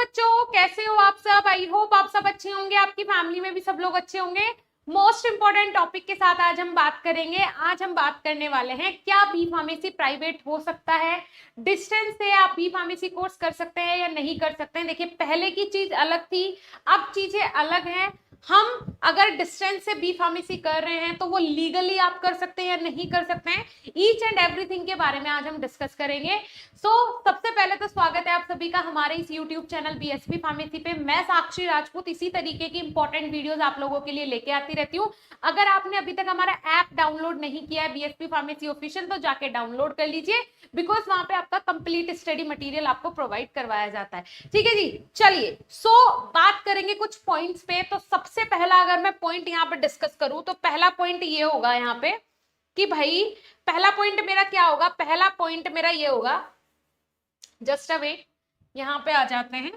बच्चों, कैसे हो आप सब। आई होप आप सब अच्छे होंगे, आपकी फैमिली में भी सब लोग अच्छे होंगे। मोस्ट इंपॉर्टेंट टॉपिक के साथ आज हम बात करेंगे। आज हम बात करने वाले हैं क्या बी फार्मेसी प्राइवेट हो सकता है, डिस्टेंस से आप बी फार्मेसी कोर्स कर सकते हैं या नहीं कर सकते हैं। देखिए, पहले की चीज अलग थी, अब चीजें अलग हैं। हम अगर डिस्टेंस से बी फार्मेसी कर रहे हैं तो वो लीगली आप कर सकते हैं या नहीं कर सकते हैं, ईच एंड एवरीथिंग के बारे में आज हम डिस्कस करेंगे। सबसे पहले तो स्वागत है आप सभी का हमारे इस यूट्यूब चैनल बीएसपी फार्मेसी पे। मैं साक्षी राजपूत इसी तरीके की इंपॉर्टेंट वीडियोस आप लोगों के लिए लेके आती रहती हूँ। अगर आपने अभी तक हमारा ऐप डाउनलोड नहीं किया है बीएसपी फार्मेसी ऑफिशियल, तो जाके डाउनलोड कर लीजिए, बिकॉज वहां पे आपका कंप्लीट स्टडी मटेरियल आपको प्रोवाइड करवाया जाता है। ठीक है जी, चलिए बात करेंगे कुछ पॉइंट्स पे। तो सबसे पहला अगर मैं पॉइंट यहाँ पे डिस्कस करूं तो पहला पॉइंट ये होगा यहाँ पे कि भाई पहला पॉइंट मेरा क्या होगा। पहला पॉइंट मेरा ये होगा, जस्ट अ वेट, यहाँ पे आ जाते हैं।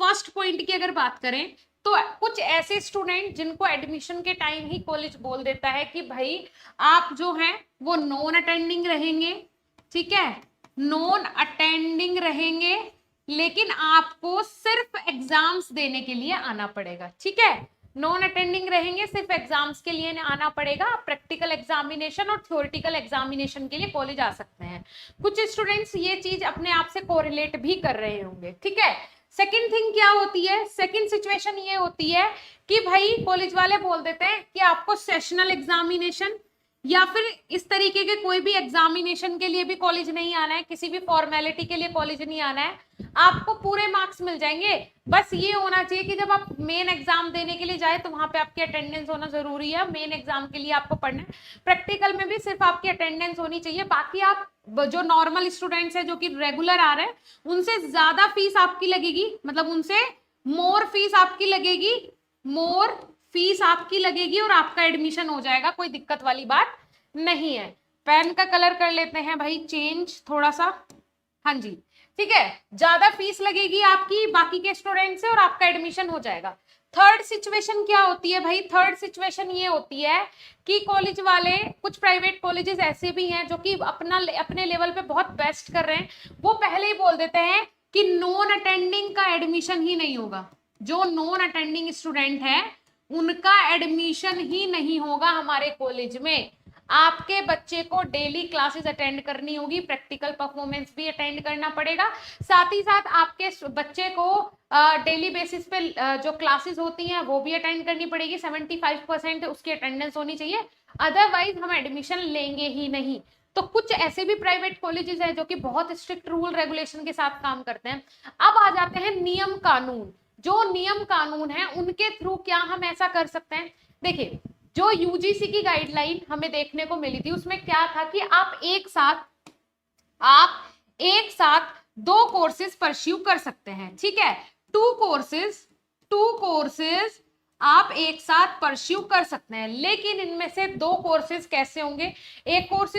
फर्स्ट पॉइंट की अगर बात करें तो कुछ ऐसे स्टूडेंट जिनको एडमिशन के टाइम ही कॉलेज बोल देता है कि भाई आप जो है वो नॉन अटेंडिंग रहेंगे, ठीक है, नॉन अटेंडिंग रहेंगे, लेकिन आपको सिर्फ एग्जाम्स देने के लिए आना पड़ेगा। ठीक है, नॉन अटेंडिंग रहेंगे, सिर्फ एग्जाम्स के लिए आना पड़ेगा। प्रैक्टिकल एग्जामिनेशन और थ्योरेटिकल एग्जामिनेशन के लिए कॉलेज आ सकते हैं। कुछ स्टूडेंट्स ये चीज अपने आप से कोरिलेट भी कर रहे होंगे। ठीक है, सेकंड थिंग क्या होती है, सेकंड सिचुएशन ये होती है कि भाई कॉलेज वाले बोल देते हैं कि आपको सेशनल एग्जामिनेशन या फिर इस तरीके के कोई भी एग्जामिनेशन के लिए भी कॉलेज नहीं आना है, किसी भी फॉर्मेलिटी के लिए कॉलेज नहीं आना है, आपको पूरे मार्क्स मिल जाएंगे। बस ये होना चाहिए कि जब आप मेन एग्जाम देने के लिए जाए तो वहां पे आपकी अटेंडेंस होना जरूरी है। मेन एग्जाम के लिए आपको पढ़ना है, प्रैक्टिकल में भी सिर्फ आपकी अटेंडेंस होनी चाहिए। बाकी आप जो नॉर्मल स्टूडेंट्स हैं जो कि रेगुलर आ रहे हैं, उनसे ज्यादा फीस आपकी लगेगी, मतलब उनसे मोर फीस आपकी लगेगी, मोर फीस आपकी लगेगी और आपका एडमिशन हो जाएगा, कोई दिक्कत वाली बात नहीं है। पेन का कलर कर लेते हैं भाई चेंज थोड़ा सा, हाँ जी, ठीक है। ज्यादा फीस लगेगी आपकी बाकी के स्टूडेंट से और आपका एडमिशन हो जाएगा। थर्ड सिचुएशन क्या होती है भाई, थर्ड सिचुएशन ये होती है कि कॉलेज वाले, कुछ प्राइवेट कॉलेजेस ऐसे भी हैं जो कि अपने लेवल पे बहुत बेस्ट कर रहे हैं, वो पहले ही बोल देते हैं कि नॉन अटेंडिंग का एडमिशन ही नहीं होगा। जो नॉन अटेंडिंग स्टूडेंट है उनका एडमिशन ही नहीं होगा हमारे कॉलेज में। आपके बच्चे को डेली क्लासेस अटेंड करनी होगी, प्रैक्टिकल परफॉर्मेंस भी अटेंड करना पड़ेगा, साथ ही साथ आपके बच्चे को डेली बेसिस पे जो क्लासेस होती हैं वो भी अटेंड करनी पड़ेगी। 75% उसकी अटेंडेंस होनी चाहिए, अदरवाइज हम एडमिशन लेंगे ही नहीं। तो कुछ ऐसे भी प्राइवेट कॉलेजेस हैं जो कि बहुत स्ट्रिक्ट रूल रेगुलेशन के साथ काम करते हैं। अब आ जाते हैं नियम कानून। जो नियम कानून है उनके थ्रू क्या हम ऐसा कर सकते हैं। देखिए, जो यूजीसी की गाइडलाइन हमें देखने को मिली थी उसमें क्या था कि आप एक साथ 2 कोर्सेज परस्यू कर सकते हैं। ठीक है, 2 कोर्सेज आप एक साथ परस्यू कर सकते हैं, लेकिन इनमें से 2 कोर्सेज कैसे होंगे। एक कोर्स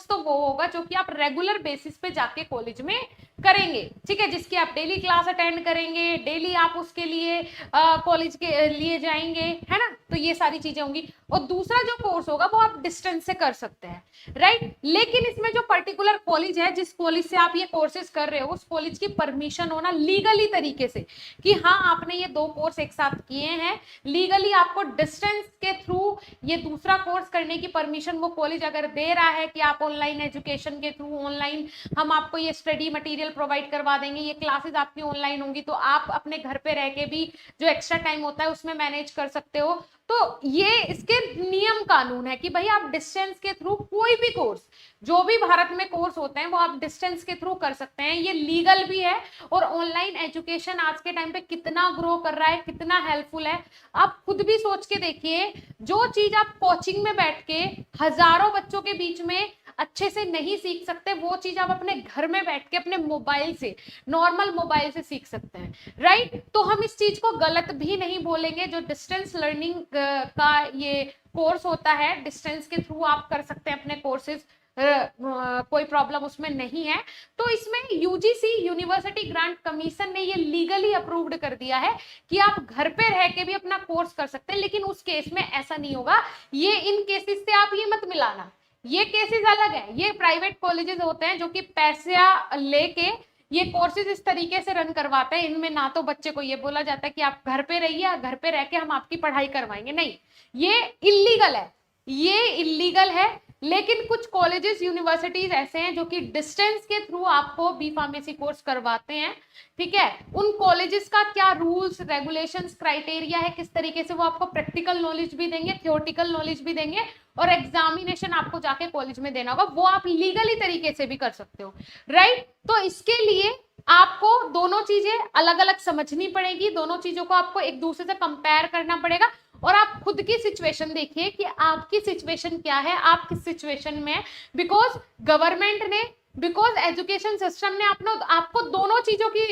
तो वो होगा जो कि आप रेगुलर बेसिस पे जाके कॉलेज में करेंगे, ठीक है, जिसकी आप डेली क्लास अटेंड करेंगे, डेली आप उसके लिए कॉलेज के लिए जाएंगे, है ना। तो ये सारी चीजें होंगी। और दूसरा जो कोर्स होगा वो आप डिस्टेंस से कर सकते हैं, राइट। लेकिन इसमें जो पर्टिकुलर कॉलेज है, जिस कॉलेज से आप ये कोर्सेज कर रहे हो, उस कॉलेज की परमिशन होना लीगली तरीके से कि हाँ आपने ये 2 कोर्स एक साथ किए हैं, लीगली आपको डिस्टेंस के थ्रू ये दूसरा कोर्स करने की परमिशन वो कॉलेज अगर दे रहा है कि आप ऑनलाइन एजुकेशन के थ्रू, ऑनलाइन हम आपको ये स्टडी मटेरियल प्रोवाइड करवा देंगे, ये क्लासेस आपकी ऑनलाइन होंगी, तो आप अपने घर पे रह के भी जो एक्स्ट्रा टाइम होता है उसमें मैनेज कर सकते हो। तो ये इसके नियम कानून है कि भाई आप डिस्टेंस के थ्रू कोई भी कोर्स, जो भी भारत में कोर्स होते हैं वो आप डिस्टेंस के थ्रू कर सकते हैं, ये लीगल भी है। और ऑनलाइन एजुकेशन आज के टाइम पे कितना ग्रो कर रहा है, कितना हेल्पफुल है, आप खुद भी सोच के देखिए। जो चीज आप कोचिंग में बैठ के हजारों बच्चों के बीच में अच्छे से नहीं सीख सकते, वो चीज आप अपने घर में बैठ के अपने मोबाइल से, नॉर्मल मोबाइल से सीख सकते हैं, राइट। तो हम इस चीज को गलत भी नहीं बोलेंगे। जो डिस्टेंस लर्निंग का ये कोर्स होता है, डिस्टेंस के थ्रू आप कर सकते हैं अपने कोर्सेज, कोई प्रॉब्लम उसमें नहीं है। तो इसमें यूजीसी, यूनिवर्सिटी ग्रांट कमीशन ने ये लीगली अप्रूव्ड कर दिया है कि आप घर पे रह के भी अपना कोर्स कर सकते हैं, लेकिन उस केस में ऐसा नहीं होगा। ये इन केसेस से आप ये मत मिलाना, ये केसेस अलग है। ये प्राइवेट कॉलेजेस होते हैं जो कि पैसा लेके ये कोर्सेज इस तरीके से रन करवाते हैं, इनमें ना तो बच्चे को ये बोला जाता है कि आप घर पे रहिए, घर पे रह के हम आपकी पढ़ाई करवाएंगे, नहीं, ये इलीगल है, ये इलीगल है। लेकिन कुछ कॉलेजेस यूनिवर्सिटीज ऐसे हैं जो कि डिस्टेंस के थ्रू आपको बी फार्मेसी कोर्स करवाते हैं, ठीक है। उन कॉलेजेस का क्या रूल्स रेगुलेशंस क्राइटेरिया है, किस तरीके से वो आपको प्रैक्टिकल नॉलेज भी देंगे, थियोरटिकल नॉलेज भी देंगे, और एग्जामिनेशन आपको जाके कॉलेज में देना होगा, वो आप लीगली तरीके से भी कर सकते हो, राइट। तो इसके लिए आपको दोनों चीजें अलग अलग समझनी पड़ेगी, दोनों चीजों को आपको एक दूसरे से कंपेयर करना पड़ेगा, और आप खुद की सिचुएशन देखिए कि आपकी सिचुएशन क्या है, आप किस सिचुएशन में है। बिकॉज गवर्नमेंट ने, बिकॉज एजुकेशन सिस्टम ने आपको दोनों चीजों की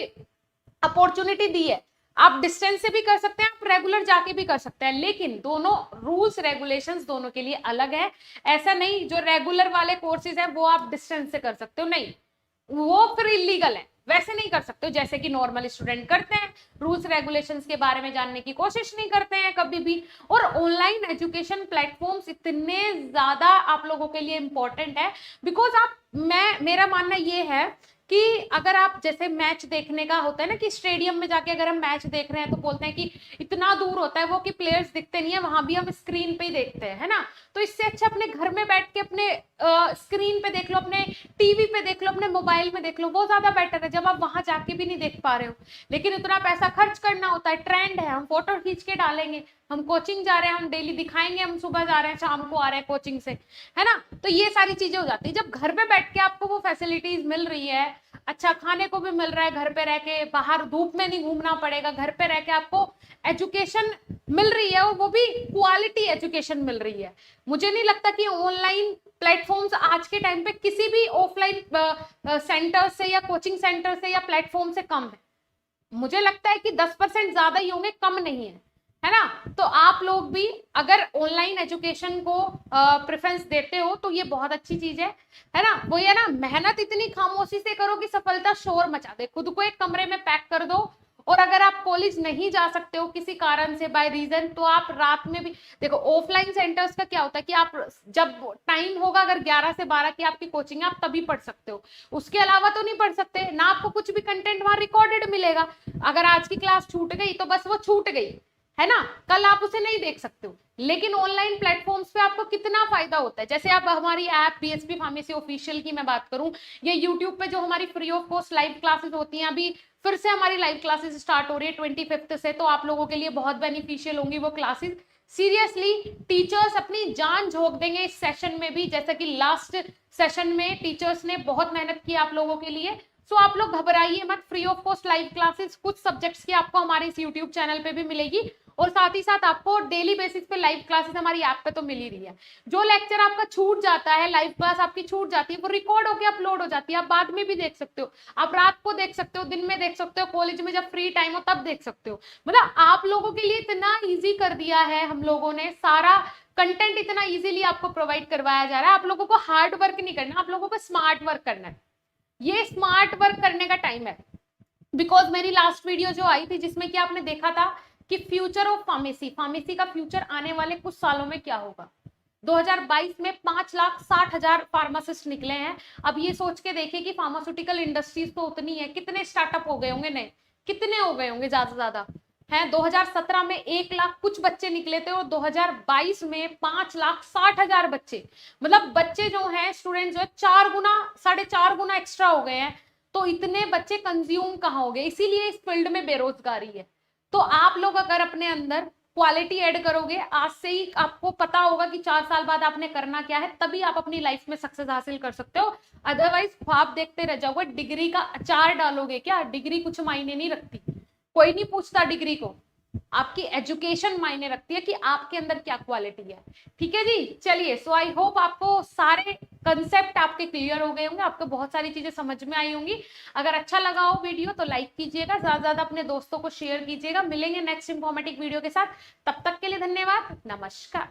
अपॉर्चुनिटी दी है। आप डिस्टेंस से भी कर सकते हैं, आप रेगुलर जाके भी कर सकते हैं, लेकिन दोनों रूल्स रेगुलेशंस दोनों के लिए अलग है। ऐसा नहीं जो रेगुलर वाले कोर्सेज है वो आप डिस्टेंस से कर सकते हो, नहीं, वो फिर इलीगल है, वैसे नहीं कर सकते हो जैसे कि नॉर्मल स्टूडेंट करते हैं। रूल्स रेगुलेशंस के बारे में जानने की कोशिश नहीं करते हैं कभी भी। और ऑनलाइन एजुकेशन प्लेटफॉर्म्स इतने ज्यादा आप लोगों के लिए इंपॉर्टेंट है, बिकॉज मेरा मानना ये है कि अगर आप जैसे मैच देखने का होता है ना कि स्टेडियम में जाके अगर हम मैच देख रहे हैं तो बोलते हैं कि इतना दूर होता है वो कि प्लेयर्स दिखते नहीं है, वहां भी हम स्क्रीन पे ही देखते हैं, है ना। तो इससे अच्छा अपने घर में बैठ के अपने स्क्रीन पे देख लो, अपने टीवी पे देख लो, अपने मोबाइल में देख लो, वो ज्यादा बेटर है, जब आप वहां जाके भी नहीं देख पा रहे हो। लेकिन इतना पैसा खर्च करना होता है, ट्रेंड है, हम फोटो खींच के डालेंगे, हम कोचिंग जा रहे हैं, हम डेली दिखाएंगे, हम सुबह जा रहे हैं शाम को आ रहे हैं कोचिंग से, है ना। तो ये सारी चीजें हो जाती है। जब घर पे बैठ के आपको वो फैसिलिटीज मिल रही है, अच्छा खाने को भी मिल रहा है, घर पे रह के बाहर धूप में नहीं घूमना पड़ेगा, घर पे रह के आपको एजुकेशन मिल रही है, और वो भी क्वालिटी एजुकेशन मिल रही है। मुझे नहीं लगता कि ऑनलाइन प्लेटफॉर्म्स आज के टाइम पे किसी भी ऑफलाइन सेंटर से या कोचिंग सेंटर से या प्लेटफॉर्म से कम है। मुझे लगता है कि 10% ज्यादा ही होंगे, कम नहीं है ना। तो आप लोग भी अगर ऑनलाइन एजुकेशन को प्रेफरेंस देते हो तो ये बहुत अच्छी चीज है ना। वो ये ना, मेहनत इतनी खामोशी से करो कि सफलता शोर मचा दे। खुद को एक कमरे में पैक कर दो, और अगर आप कॉलेज नहीं जा सकते हो किसी कारण से बाय रीजन, तो आप रात में भी देखो। ऑफलाइन सेंटर्स का क्या होता है कि आप जब टाइम होगा, अगर 11 से 12 की आपकी कोचिंग है, आप तभी पढ़ सकते हो, उसके अलावा तो नहीं पढ़ सकते ना। आपको कुछ भी कंटेंट वहां रिकॉर्डेड मिलेगा। अगर आज की क्लास छूट गई तो बस वो छूट गई, है ना, कल आप उसे नहीं देख सकते हो। लेकिन ऑनलाइन प्लेटफॉर्म्स पे आपको कितना फायदा होता है। जैसे आप हमारी ऐप बीएसपी फार्मेसी ऑफिशियल की मैं बात करूं, ये यूट्यूब पे जो हमारी free of cost live classes होती हैं, अभी फिर से हमारी लाइव क्लासेस स्टार्ट हो रही है 25 से, तो आप लोगों के लिए बहुत बेनिफिशियल होंगी वो क्लासेस। सीरियसली टीचर्स अपनी जान झोंक देंगे इस सेशन में भी, जैसा कि लास्ट सेशन में टीचर्स ने बहुत मेहनत की आप लोगों के लिए। सो आप लोग घबराइए मत, free of cost live classes कुछ सब्जेक्ट्स की आपको हमारे इस यूट्यूब चैनल पे भी मिलेगी, और साथ ही साथ आपको डेली बेसिस पे लाइव क्लासेस हमारी ऐप पे तो मिल ही रही है। जो लेक्चर आपका छूट जाता है, लाइव क्लास आपकी छूट जाती है, वो रिकॉर्ड होकर अपलोड हो जाती है, आप बाद में भी देख सकते हो, आप रात को देख सकते हो, दिन में देख सकते हो, कॉलेज में जब फ्री टाइम हो तब देख सकते हो। मतलब आप लोगों के लिए इतना ईजी कर दिया है हम लोगों ने, सारा कंटेंट इतना इजीली आपको प्रोवाइड करवाया जा रहा है। आप लोगों को हार्ड वर्क नहीं करना, आप लोगों को स्मार्ट वर्क करना है। ये स्मार्ट वर्क करने का टाइम है। बिकॉज मेरी लास्ट वीडियो जो आई थी जिसमें कि आपने देखा था कि फ्यूचर ऑफ फार्मेसी, फार्मेसी का फ्यूचर आने वाले कुछ सालों में क्या होगा। 2022 में 5,60,000 फार्मासिस्ट निकले हैं। अब ये सोच के देखिए कि फार्मास्यूटिकल इंडस्ट्रीज तो उतनी है, कितने स्टार्टअप हो गए होंगे नए, कितने हो गए होंगे, ज्यादा से ज्यादा है। 2017 में 1 लाख कुछ बच्चे निकले थे, और 2022 में 5,60,000 बच्चे, मतलब बच्चे जो हैं, स्टूडेंट जो है 4 गुना 4.5 गुना एक्स्ट्रा हो गए हैं। तो इतने बच्चे कंज्यूम कहाँ हो गए, इसीलिए इस फील्ड में बेरोजगारी है। तो आप लोग अगर अपने अंदर क्वालिटी ऐड करोगे, आज से ही आपको पता होगा कि 4 साल बाद आपने करना क्या है, तभी आप अपनी लाइफ में सक्सेस हासिल कर सकते हो। अदरवाइज ख्वाब देखते रह जाओगे, डिग्री का अचार डालोगे क्या, डिग्री कुछ मायने नहीं रखती, कोई नहीं पूछता डिग्री को, आपकी एजुकेशन मायने रखती है कि आपके अंदर क्या क्वालिटी है। ठीक है जी, चलिए। सो आई होप आपको सारे कंसेप्ट आपके क्लियर हो गए होंगे, आपको बहुत सारी चीजें समझ में आई होंगी। अगर अच्छा लगा हो वीडियो तो लाइक कीजिएगा, ज्यादा ज्यादा अपने दोस्तों को शेयर कीजिएगा। मिलेंगे नेक्स्ट इंफॉर्मेटिव वीडियो के साथ, तब तक के लिए धन्यवाद, नमस्कार।